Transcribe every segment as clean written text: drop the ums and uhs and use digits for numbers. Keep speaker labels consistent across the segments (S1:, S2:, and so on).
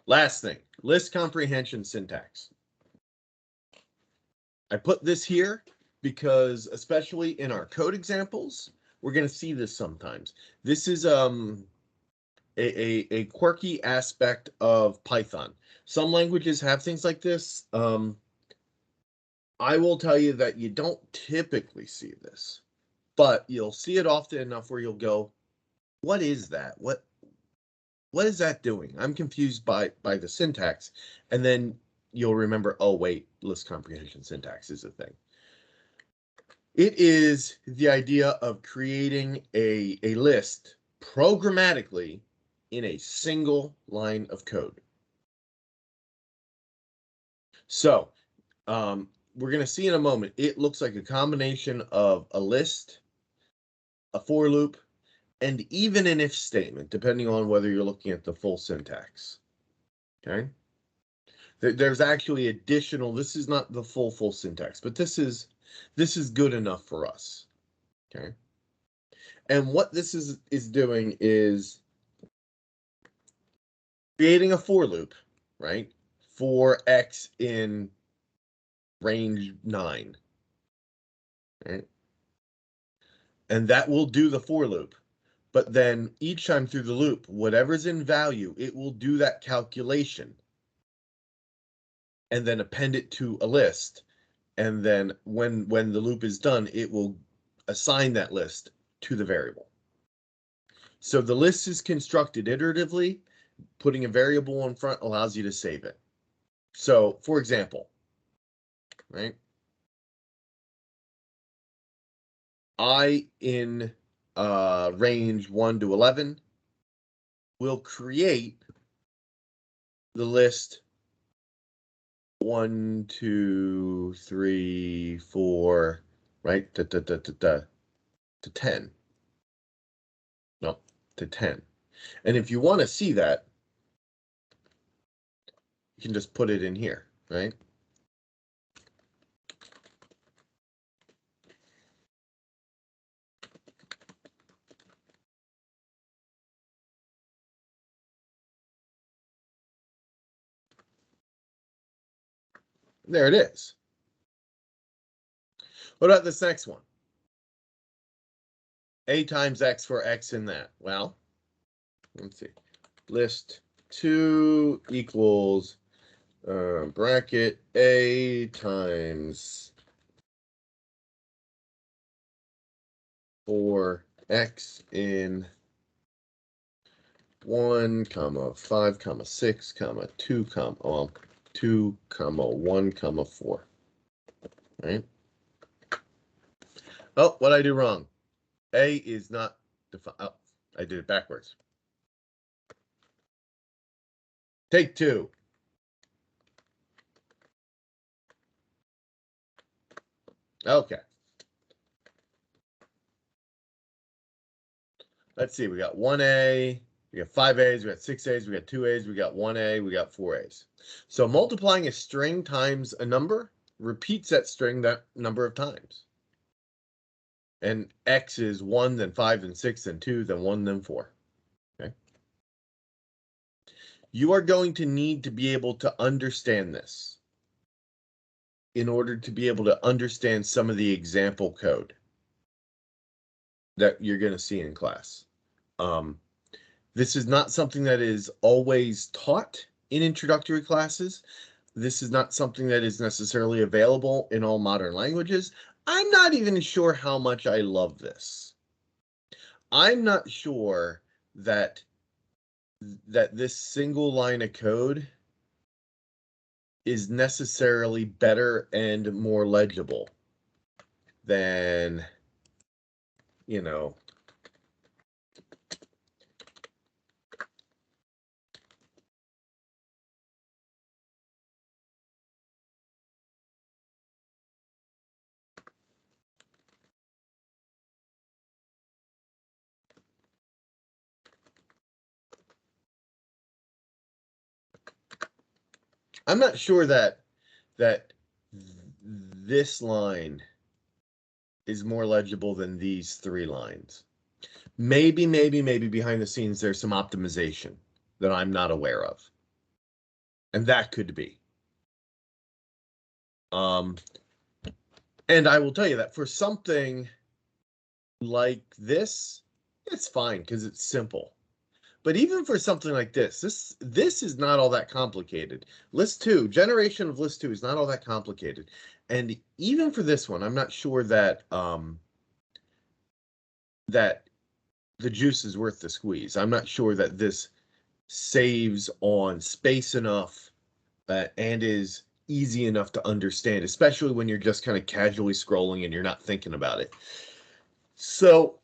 S1: Last thing, list comprehension syntax. I put this here because, especially in our code examples, we're going to see this sometimes. This is a quirky aspect of Python. Some languages have things like this. I will tell you that you don't typically see this, but you'll see it often enough where you'll go, what is that? What is that doing? I'm confused by the syntax. And then you'll remember, oh, wait, list comprehension syntax is a thing. It is the idea of creating a list programmatically in a single line of code. So we're going to see in a moment, it looks like a combination of a list, a for loop, and even an if statement, depending on whether you're looking at the full syntax. Okay. There's actually additional, this is not the full syntax, but this is good enough for us. Okay. And what this is doing is creating a for loop, right? For X in range 9. Right? And that will do the for loop. But then each time through the loop, whatever's in value, it will do that calculation and then append it to a list. And then when the loop is done, it will assign that list to the variable. So the list is constructed iteratively. Putting a variable in front allows you to save it. So, for example, right? I in range 1 to 11 will create the list 1, 2, 3, 4, right? To 10. No, to 10. And if you want to see that, you can just put it in here, right? There it is. What about this next one? A times X for X in that. Well, let's see. List 2 equals bracket A times 4X in 1, 5, 6, 2, 2, 1, 4. Right? Oh, what I do wrong? A is not defined. Oh, I did it backwards. Take 2. Okay. Let's see. We got 1A. We got 5 A's. We got 6 A's. We got 2 A's. We got 1 A. We got 4 A's. So multiplying a string times a number repeats that string that number of times. And X is 1, then 5, then 6, then 2, then 1, then 4. Okay. You are going to need to be able to understand this in order to be able to understand some of the example code that you're going to see in class. This is not something that is always taught in introductory classes. This is not something that is necessarily available in all modern languages. I'm not even sure how much I love this. I'm not sure that this single line of code is necessarily better and more legible than, you know, I'm not sure that this line is more legible than these 3 lines. Maybe behind the scenes there's some optimization that I'm not aware of. And that could be. And I will tell you that for something like this, it's fine because it's simple. But even for something like this is not all that complicated. List 2, generation of list 2 is not all that complicated. And even for this one, I'm not sure that that the juice is worth the squeeze. I'm not sure that this saves on space enough and is easy enough to understand, especially when you're just kind of casually scrolling and you're not thinking about it. So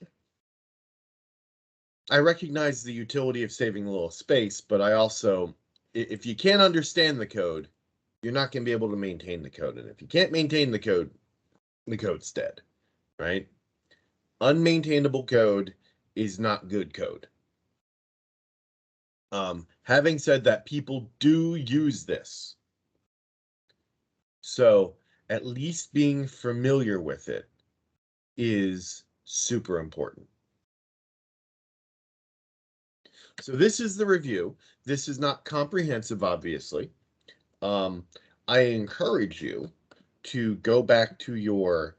S1: I recognize the utility of saving a little space, but I also, if you can't understand the code, you're not going to be able to maintain the code. And if you can't maintain the code's dead, right? Unmaintainable code is not good code. Having said that, people do use this. So at least being familiar with it is super important. So this is the review. This is not comprehensive, obviously. I encourage you to go back to your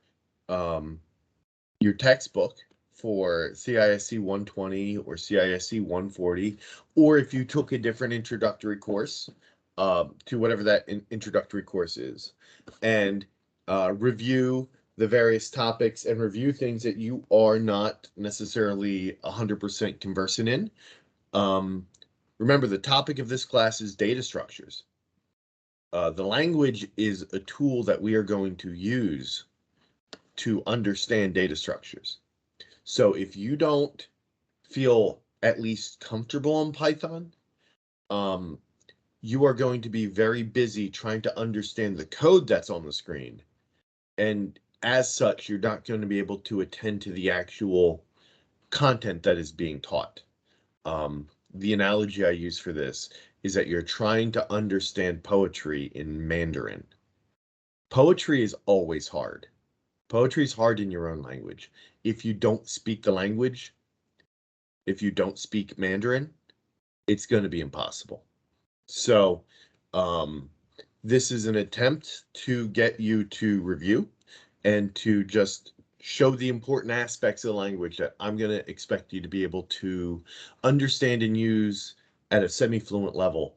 S1: textbook for CISC 120 or CISC 140, or if you took a different introductory course, to whatever that introductory course is, and review the various topics and review things that you are not necessarily 100% conversant in. Remember, the topic of this class is data structures. The language is a tool that we are going to use to understand data structures. So if you don't feel at least comfortable in Python, you are going to be very busy trying to understand the code that's on the screen. And as such, you're not going to be able to attend to the actual content that is being taught. The analogy I use for this is that you're trying to understand poetry in Mandarin. Poetry is always hard. Poetry is hard in your own language. If you don't speak the language, if you don't speak Mandarin, it's going to be impossible. So this is an attempt to get you to review and to just show the important aspects of the language that I'm going to expect you to be able to understand and use at a semi-fluent level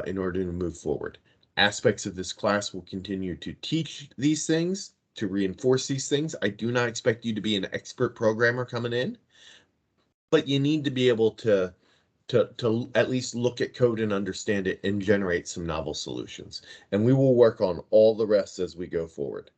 S1: in order to move forward. Aspects of this class will continue to teach these things, to reinforce these things. I do not expect you to be an expert programmer coming in, but you need to be able to at least look at code and understand it and generate some novel solutions. And we will work on all the rest as we go forward.